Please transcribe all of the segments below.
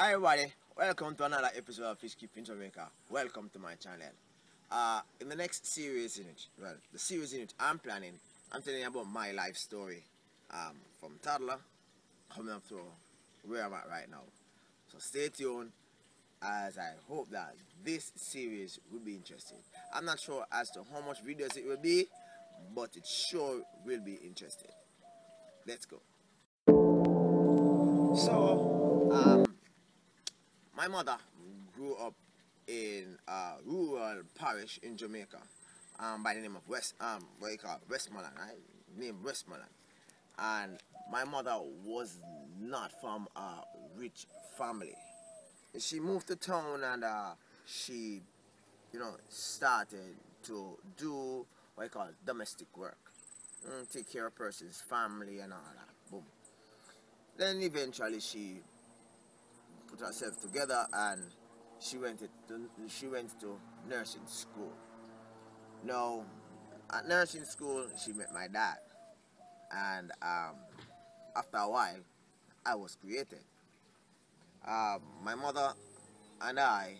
Hi everybody, welcome to another episode of Fish Keep in Jamaica. Welcome to my channel. In the next series unit, the series unit I'm planning, I'm telling you about my life story from toddler coming up to where I'm at right now. So stay tuned, as I hope that this series will be interesting. I'm not sure as to how much videos it will be, but it sure will be interesting. Let's go. So, my mother grew up in a rural parish in Jamaica by the name of Westmoreland, right? Named Westmoreland. And my mother was not from a rich family. She moved to town and she, started to do what you call domestic work. Take care of a person's family and all that. Boom. Then eventually she put herself together and she went to nursing school. Now, at nursing school, she met my dad, and after a while, I was created. My mother and I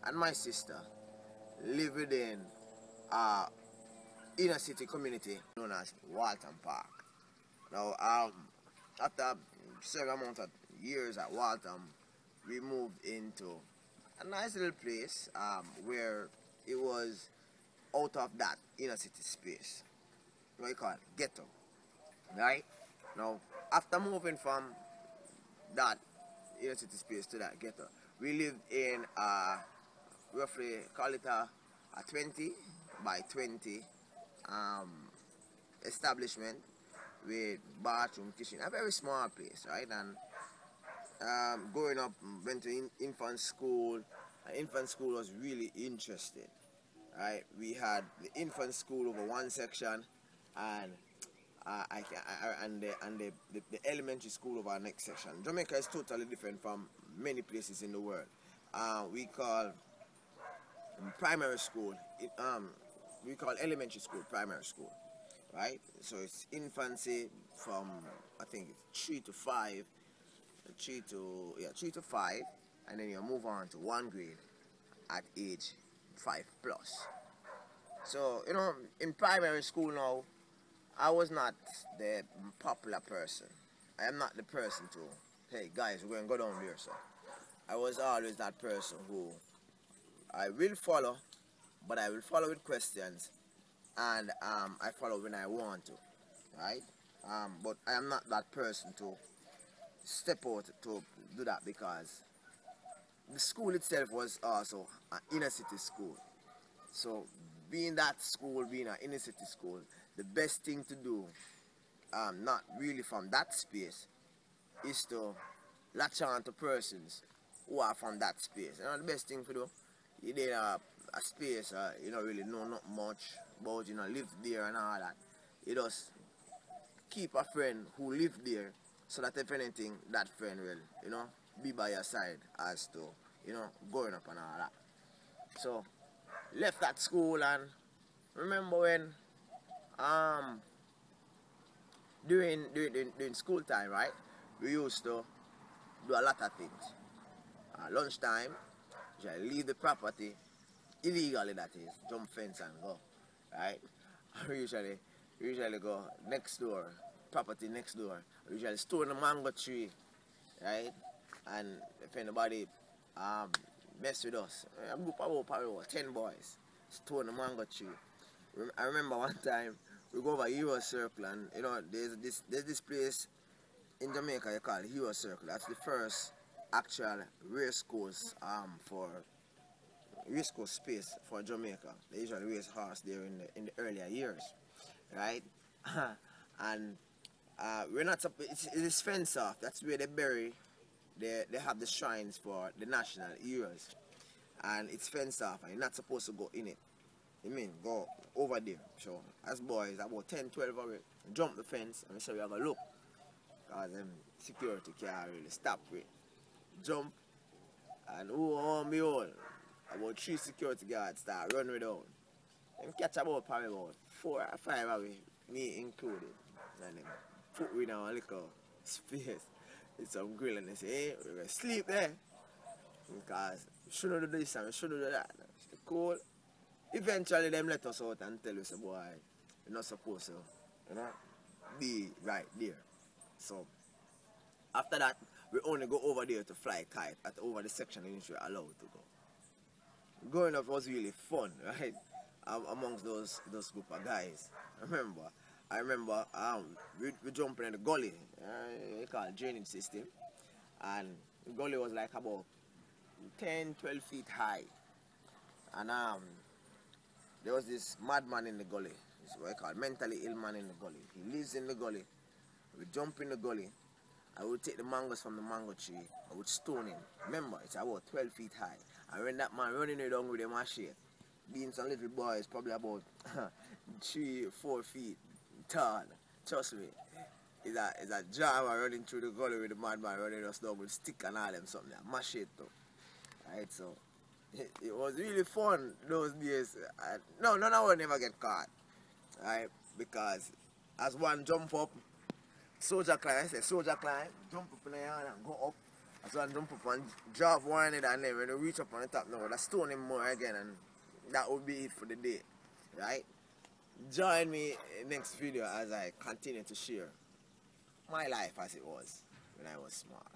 and my sister lived in inner city community known as Walton Park. Now, after a certain amount of years at Walton, we moved into a nice little place where it was out of that inner city space. What you call it? Ghetto. Right? Now, after moving from that inner city space to that ghetto, we lived in roughly, call it a 20 by 20 establishment with bathroom, kitchen, a very small place, right? And growing up, went to infant school. Infant school was really interesting, right? We had the infant school over one section, and the elementary school over our next section. Jamaica is totally different from many places in the world. We call primary school, we call elementary school primary school, right? So it's infancy from, I think it's 3 to 5. 3 to 5, and then you move on to 1 grade at age 5 plus. So, in primary school now, I was not the popular person. I am not the person to, hey guys, we're going to go down there, sir. I was always that person who I will follow, but I will follow with questions, and I follow when I want to, right? But I am not that person to step out to do that, because the school itself was also an inner city school. So being that school, being an inner city school, the best thing to do, not really from that space, is to latch on to persons who are from that space. The best thing to do, you did a space you don't really know not much about, live there and all that. You just keep a friend who live there, so that if anything, that friend will, be by your side as to, growing up and all that. So, left that school, and remember when, during school time, right, we used to do a lot of things. Lunchtime, you leave the property, illegally that is, jump fence and go, right? We usually go next door, property next door. We usually store in the mango tree, right? And if anybody mess with us, a group of about 10 boys store in the mango tree. I remember one time we go over Hero Circle, and there's this place in Jamaica you call Hero Circle. That's the first actual race course space for Jamaica. They usually race horse there in the earlier years, right? And we're not it's fenced off. That's where they bury. They have the shrines for the national heroes, and it's fenced off, and you're not supposed to go in it. You mean go over there? So as boys, about 10, 12 of it, jump the fence, and we say we have a look, cause security can't really stop it. Jump, and behold, about 3 security guards start running with out. Them catch probably about 4 or 5 of it, me included, and then put we down a little space with some grill, and they say, hey, we're going to sleep there. because we shouldn't do this and we shouldn't do that. It's cool. Eventually them let us out and tell us, boy, you're not supposed to, you know, be right there. So after that, we only go over there to fly kite at over the section in which we're allowed to go. Growing up was really fun, right? Amongst those group of guys. I remember we jumping in the gully, we call it drainage system, and the gully was like about 10-12 feet high, and there was this madman in the gully. This is what I call mentally ill man in the gully. He lives in the gully. We jump in the gully. I would take the mangoes from the mango tree. I would stone him. Remember, it's about 12 feet high. And when that man running it down with a machete, being some little boys, probably about 3-4 feet tall. Trust me, it's a drama running through the gully with the madman running us down with stick and all them something. Machete though. Right, so it was really fun those days. No, none of us never get caught. Right? Because as one jump up, soldier climb, jump up in the air and go up. As one jump up and drop one head, and then when you reach up on the top now, that's stone him more again, and that would be it for the day. Right? Join me in the next video as I continue to share my life as it was when I was small.